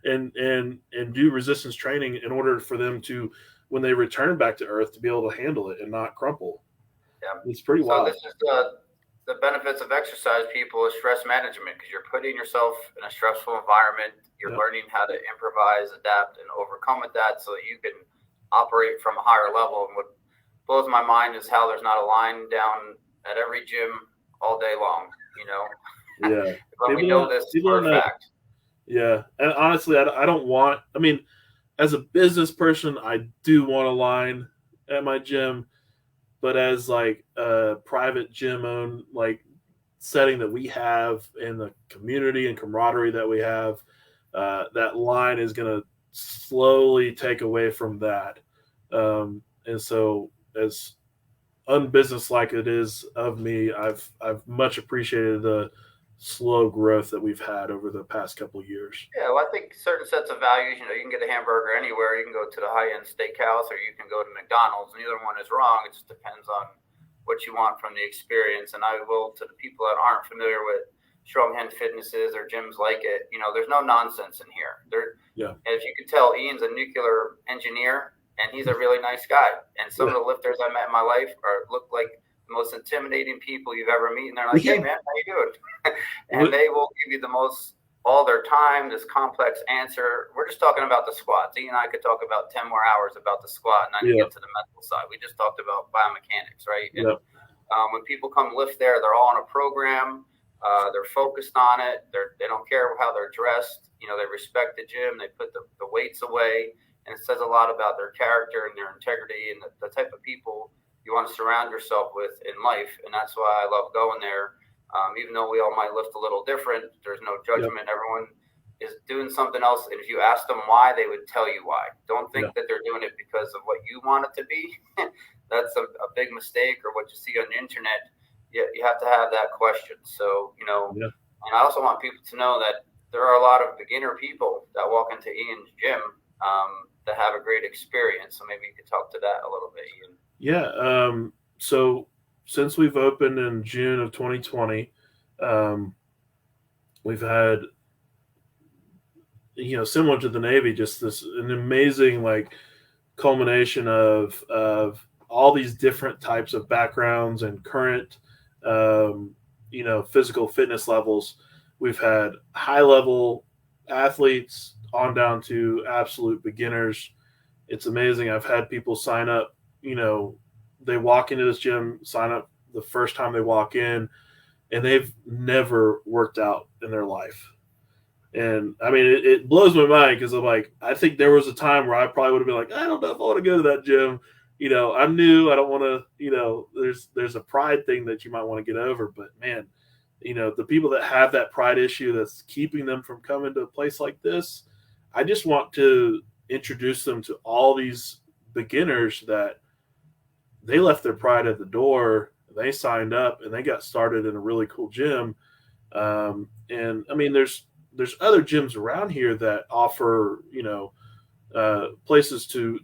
and do resistance training in order for them to, when they return back to Earth, to be able to handle it and not crumple. Yeah. It's pretty So wild. this is the benefits of exercise, people, is stress management, because you're putting yourself in a stressful environment. You're Yeah. learning how to improvise, adapt, and overcome with that so that you can operate from a higher level. And what blows my mind is how there's not a line down at every gym all day long, Yeah. but we People know don't this people for don't a know. fact. Yeah. And honestly, I don't want. I mean, as a business person, I do want a line at my gym, but as like a private gym owned like setting that we have in the community and camaraderie that we have, that line is going to slowly take away from that. And so, as unbusinesslike it is of me, I've much appreciated the slow growth that we've had over the past couple of years. Yeah, well, I think certain sets of values, you can get a hamburger anywhere. You can go to the high end steakhouse or you can go to McDonald's. Neither one is wrong. It just depends on what you want from the experience. And I will, to the people that aren't familiar with strong hand fitnesses or gyms like it, there's no nonsense in here. Yeah, As you can tell, Ian's a nuclear engineer and he's a really nice guy. And some yeah, of the lifters I met in my life look like the most intimidating people you've ever met. And they're like, hey, yeah. man, how you doing? And they will give you the most all their time, this complex answer. We're just talking about the squat. Ian and I could talk about 10 more hours about the squat and not even Yeah, get to the mental side. We just talked about biomechanics, right? And yeah, when people come lift there, they're all on a program. They're focused on it. They don't care how they're dressed. They respect the gym. They put the weights away. And it says a lot about their character and their integrity and the type of people you want to surround yourself with in life. And that's why I love going there. Even though we all might lift a little different, there's no yeah, judgment. Everyone is doing something else. And if you ask them why, they would tell you why. Don't yeah, think that they're doing it because of what you want it to be. That's a big mistake, or what you see on the internet. You have to have that question. So, yeah. and I also want people to know that there are a lot of beginner people that walk into Ian's gym that have a great experience. So maybe you could talk to that a little bit, Ian. Yeah. So since we've opened in June of 2020, um, we've had, similar to the Navy, just this an amazing like culmination of all these different types of backgrounds and current, physical fitness levels. We've had high level athletes on down to absolute beginners. It's amazing. I've had people sign up, they walk into this gym, sign up the first time they walk in, and they've never worked out in their life. And I mean, it blows my mind because I'm like, I think there was a time where I probably would have been like, I don't know if I want to go to that gym. I'm new. I don't want to, there's a pride thing that you might want to get over. But man, the people that have that pride issue that's keeping them from coming to a place like this, I just want to introduce them to all these beginners that they left their pride at the door. they signed up and they got started in a really cool gym. And I mean, there's other gyms around here that offer, places to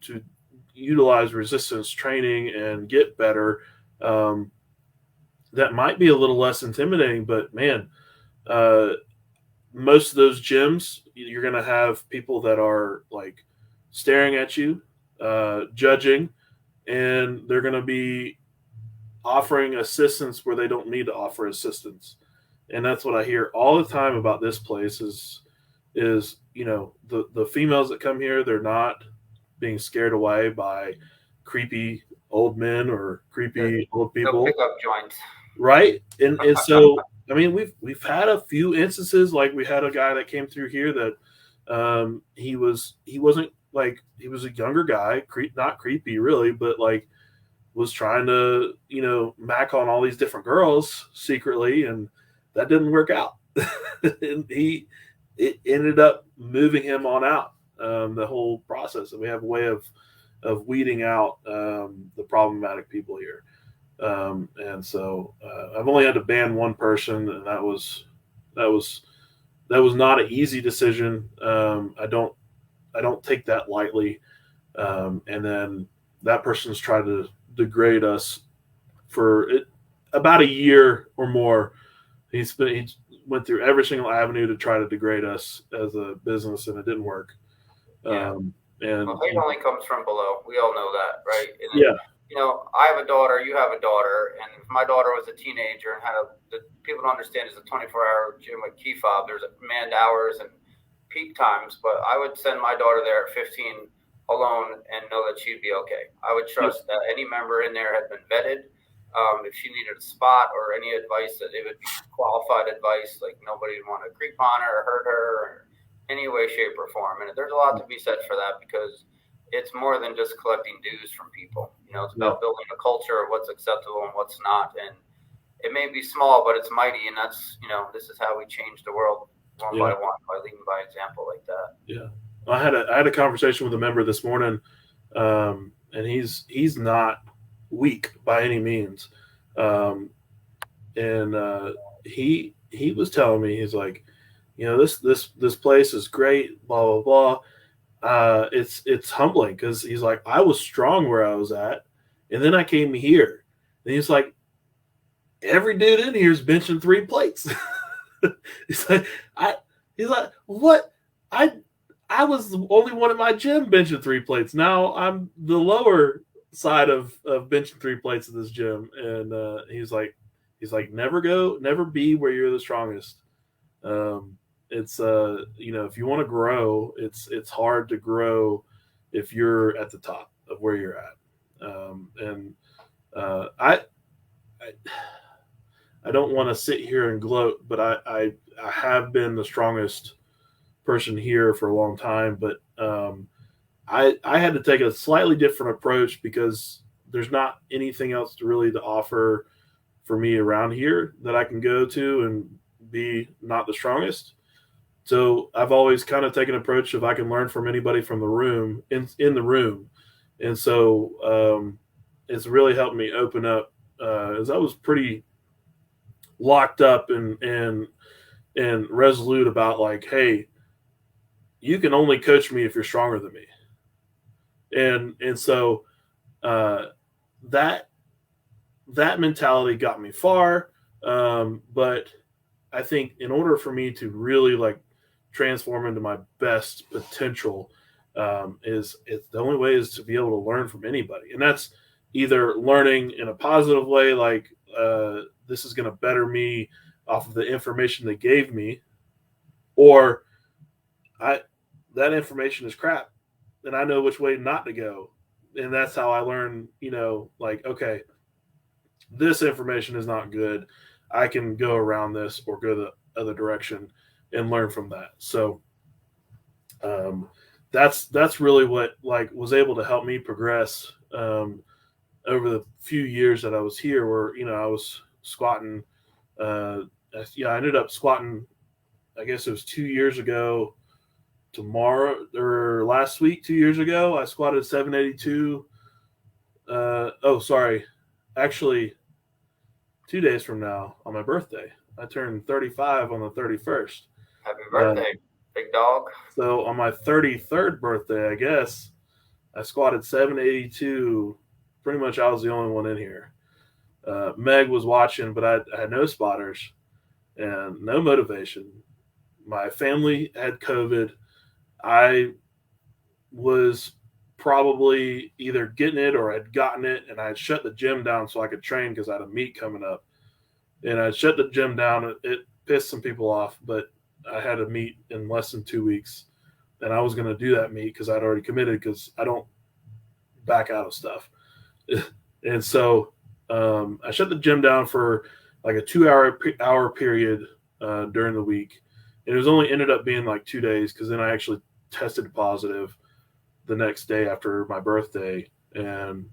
utilize resistance training and get better. Um, that might be a little less intimidating, but man, uh, most of those gyms, you're going to have people that are like staring at you, judging, and they're going to be offering assistance where they don't need to offer assistance. And that's what I hear all the time about this place is the females that come here, they're not being scared away by creepy old men or creepy old No people, pickup joints. right? And so I mean we've had a few instances, like we had a guy that came through here that he wasn't like, he was a younger guy, not creepy really, but like was trying to mac on all these different girls secretly, and that didn't work out. And it ended up moving him on out, the whole process. And we have a way of weeding out the problematic people here. And so I've only had to ban one person, and that was not an easy decision. I don't take that lightly. And then that person's tried to degrade us for about a year or more. He went through every single avenue to try to degrade us as a business, and it didn't work. Yeah. And hate only comes from below. We all know that, right? And yeah. I have a daughter, you have a daughter, and if my daughter was a teenager and the people don't understand is a 24-hour gym with key fob. There's manned hours and peak times, but I would send my daughter there at 15 alone and know that she'd be okay. I would trust that any member in there had been vetted. If she needed a spot or any advice, that it would be qualified advice, like nobody would want to creep on her or hurt her or any way, shape, or form. And there's a lot to be said for that, because it's more than just collecting dues from people. It's about building a culture of what's acceptable and what's not. And it may be small, but it's mighty. And that's, this is how we change the world one by one, by leading by example like that. Yeah. I had a conversation with a member this morning, and he's not weak by any means. And he was telling me, he's like, this place is great, blah, blah, blah. It's humbling, because he's like, I was strong where I was at, and then I came here, and he's like, every dude in here is benching 3 plates. He's like, what? I was the only one in my gym benching 3 plates. Now I'm the lower side of benching 3 plates in this gym. And he's like, never be where you're the strongest. It's if you want to grow, it's hard to grow if you're at the top of where you're at. I don't want to sit here and gloat, but I have been the strongest person here for a long time. But I had to take a slightly different approach, because there's not anything else to offer for me around here that I can go to and be not the strongest. So I've always kind of taken an approach of I can learn from anybody from the room in the room. And so it's really helped me open up, as I was pretty locked up and resolute about, like, hey, you can only coach me if you're stronger than me. And so that mentality got me far. But I think in order for me to really transform into my best potential, it's the only way is to be able to learn from anybody. And that's either learning in a positive way, like this is going to better me off of the information they gave me, or that information is crap and I know which way not to go. And that's how I learn, okay, this information is not good. I can go around this or go the other direction and learn from that. So that's really what was able to help me progress over the few years that I was here, where, I was squatting. I ended up squatting, I guess it was 2 years ago tomorrow, or last week, 2 years ago, I squatted 782. Actually, 2 days from now on my birthday. I turned 35 on the 31st. Happy birthday, big dog. So on my 33rd birthday, I guess, I squatted 782. Pretty much I was the only one in here. Meg was watching, but I had no spotters and no motivation. My family had COVID. I was probably either getting it or had gotten it, and I had shut the gym down so I could train because I had a meet coming up. And I shut the gym down. It pissed some people off, but I had a meet in less than 2 weeks, and I was going to do that meet because I'd already committed because I don't back out of stuff. And so I shut the gym down for like a 2 hour period during the week. And it was only ended up being like 2 days because then I actually tested positive the next day after my birthday and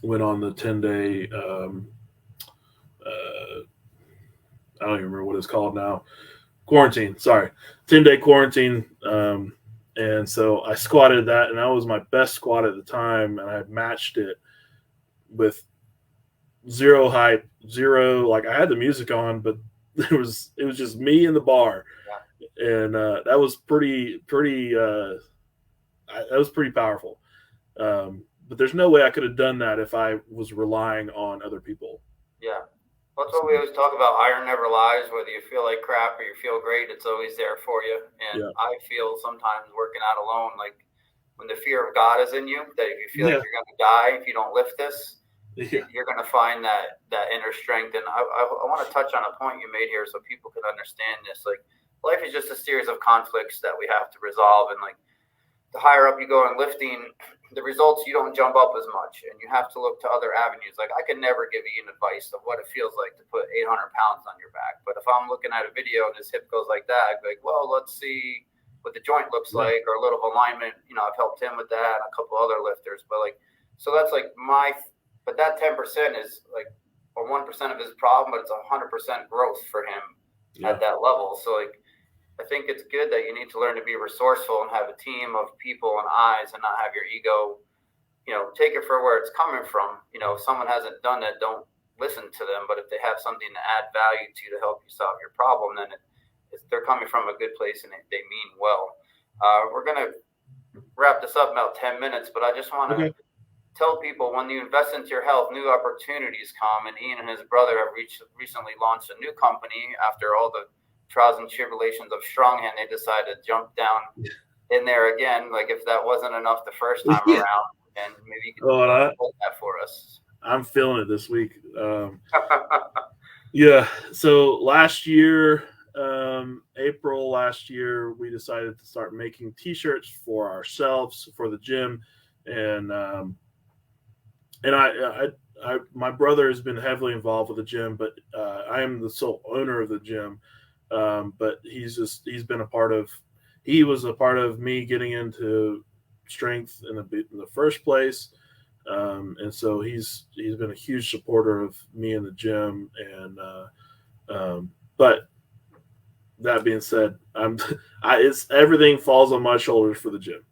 went on the 10-day I don't even remember what it's called now. Quarantine, sorry. 10-day quarantine. And so I squatted that, and that was my best squat at the time, and I matched it with zero hype, zero, like I had the music on, but it was just me in the bar. Yeah. And that was pretty powerful. But there's no way I could have done that if I was relying on other people. Yeah. That's what we always talk about. Iron never lies. Whether you feel like crap or you feel great, it's always there for you. And yeah. I feel sometimes working out alone, like when the fear of God is in you, that if you feel like you're going to die if you don't lift this, you're going to find that inner strength. And I want to touch on a point you made here so people can understand this. Like, life is just a series of conflicts that we have to resolve. And like, the higher up you go in lifting, the results, you don't jump up as much, and you have to look to other avenues. Like, I can never give Ian advice of what it feels like to put 800 pounds on your back. But if I'm looking at a video and his hip goes like that, I'd be like, well, let's see what the joint looks like, or a little alignment. You know, I've helped him with that, and a couple other lifters. But like, so that's like but that 10% is like, or 1% of his problem, but it's 100% growth for him at that level. So like, I think it's good that you need to learn to be resourceful and have a team of people and eyes and not have your ego, you know, take it for where it's coming from. You know, if someone hasn't done it, don't listen to them. But if they have something to add value to help you solve your problem, then they're coming from a good place and they mean well. We're going to wrap this up in about 10 minutes, but I just want to tell people, when you invest into your health, new opportunities come. And Ian and his brother have recently launched a new company after all the trials and tribulations of Stronghand. They decided to jump down in there again, like if that wasn't enough the first time around. And maybe you can hold that for us. I'm feeling it this week. Yeah. So last year, April last year, we decided to start making T-shirts for ourselves for the gym, and my brother has been heavily involved with the gym, but I am the sole owner of the gym. But he was a part of me getting into strength in the first place. And so he's been a huge supporter of me in the gym. And, but that being said, everything falls on my shoulders for the gym.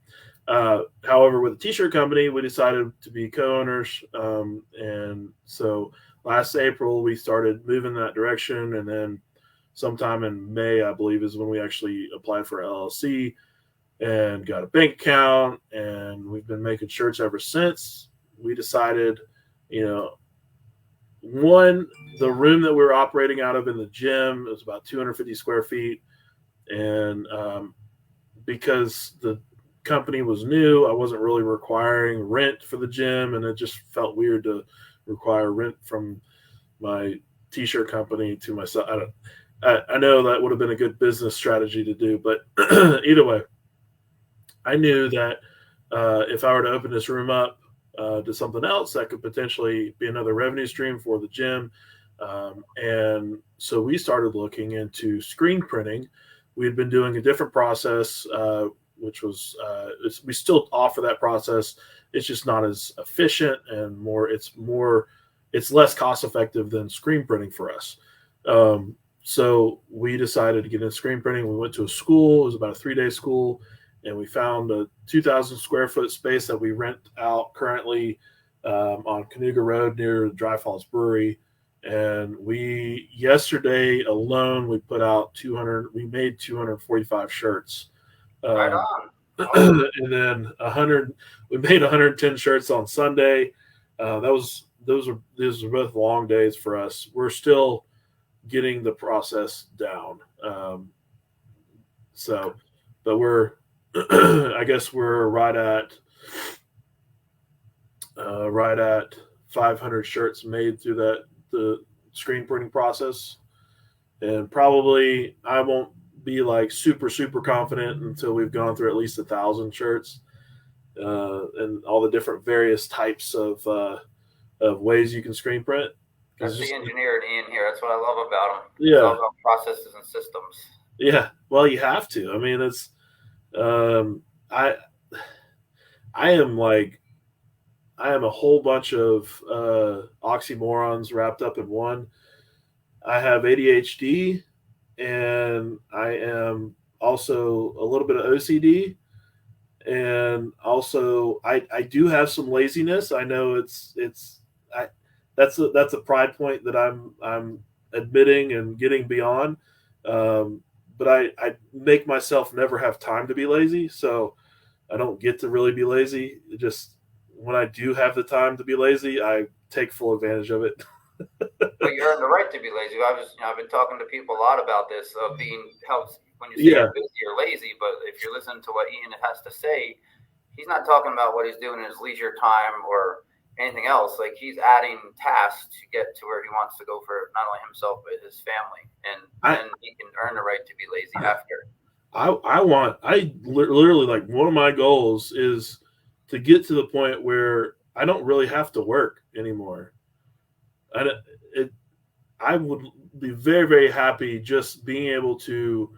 However, with the T-shirt company, we decided to be co-owners. And so last April, we started moving that direction. And then sometime in May, I believe, is when we actually applied for LLC and got a bank account. And we've been making shirts ever since. We decided, the room that we were operating out of in the gym is about 250 square feet. And because the company was new, I wasn't really requiring rent for the gym, and it just felt weird to require rent from my T-shirt company to myself. I know that would have been a good business strategy to do, but either way, I knew that if I were to open this room up to something else, that could potentially be another revenue stream for the gym. And so we started looking into screen printing. We had been doing a different process, which was we still offer that process. It's just not as efficient and it's less cost effective than screen printing for us. So we decided to get into screen printing. We went to a school. It was about a 3-day school, and we found a 2,000 square foot space that we rent out currently on Canoga Road near Dry Falls Brewery. And yesterday alone, we put out 200, we made 245 shirts. Right on. Awesome. And then 100, we made 110 shirts on Sunday. Those were both long days for us. We're still getting the process down. But we're, I guess we're right at 500 shirts made through the screen printing process, and probably I won't be like super confident until we've gone through at least 1,000 shirts, and all the different various types of ways you can screen print. That's the engineer in Ian here. That's what I love about him. Yeah, it's all about processes and systems. Yeah, well, you have to. I mean, it's I am a whole bunch of oxymorons wrapped up in one. I have ADHD, and I am also a little bit of OCD, and also I do have some laziness. I know that's a pride point that I'm admitting and getting beyond. But I make myself never have time to be lazy, so I don't get to really be lazy. Just when I do have the time to be lazy, I take full advantage of it. But you earn the right to be lazy. I've been talking to people a lot about this being helps when you say you're busy or lazy. But if you're listening to what Ian has to say, he's not talking about what he's doing in his leisure time or anything else. Like, he's adding tasks to get to where he wants to go for not only himself but his family, and then he can earn the right to be lazy after. I literally, like, one of my goals is to get to the point where I don't really have to work anymore. I would be very happy just being able to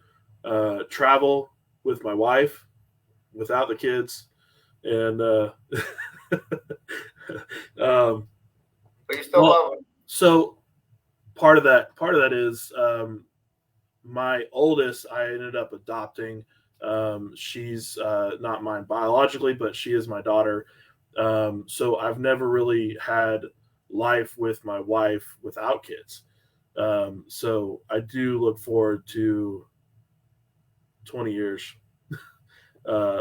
travel with my wife without the kids, and but you still love them. So part of that is my oldest I ended up adopting. She's not mine biologically, but she is my daughter. So I've never really had life with my wife without kids. So I do look forward to 20 years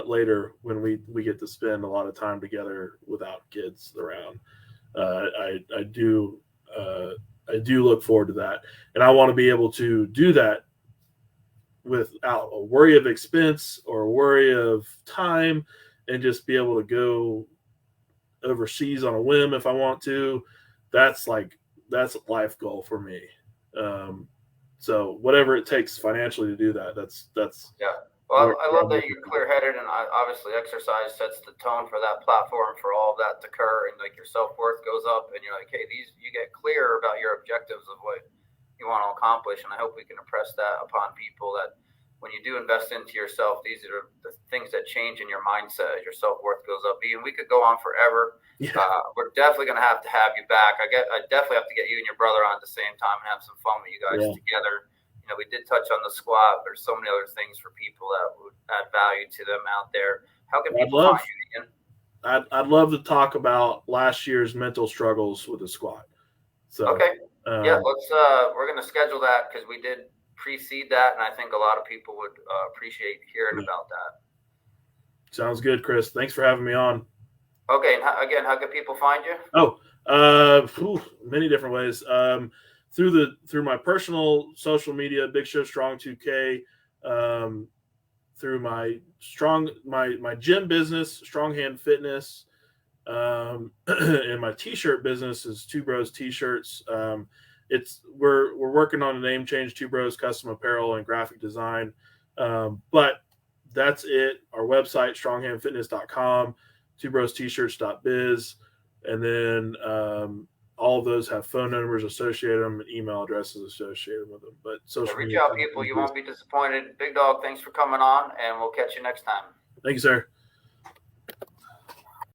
later when we get to spend a lot of time together without kids around. I do look forward to that, and I want to be able to do that without a worry of expense or a worry of time, and just be able to go overseas on a whim if I want to. That's a life goal for me. So whatever it takes financially to do that, that's yeah. Well, I love that you're clear-headed, and obviously exercise sets the tone for that platform for all of that to occur, and like your self-worth goes up, and you're like, hey, you get clear about your objectives of what you want to accomplish, and I hope we can impress that upon people, that when you do invest into yourself, these are the things that change in your mindset as your self-worth goes up. Ian, we could go on forever. Yeah. We're definitely going to have you back. I definitely have to get you and your brother on at the same time and have some fun with you guys together. We did touch on the squat. There's so many other things for people that would add value to them out there. How can people find you, Ian? I'd love to talk about last year's mental struggles with the squat. So okay, we're going to schedule that because we did precede that, and I think a lot of people would appreciate hearing about that. Sounds good, Chris. Thanks for having me on. Okay, and again, how can people find you? Many different ways. Through my personal social media, Big Show Strong 2K, through my gym business, Strong Hand Fitness, and my t-shirt business is Two Bros T-shirts. We're working on a name change, Two Bros Custom Apparel and Graphic Design, but that's it. Our website, stronghandfitness.com, twobrostshirts.biz, and then all of those have phone numbers associated with them and email addresses associated with them. But social media, reach out, people. You won't be disappointed. Big Dog, thanks for coming on, and we'll catch you next time. Thank you, sir.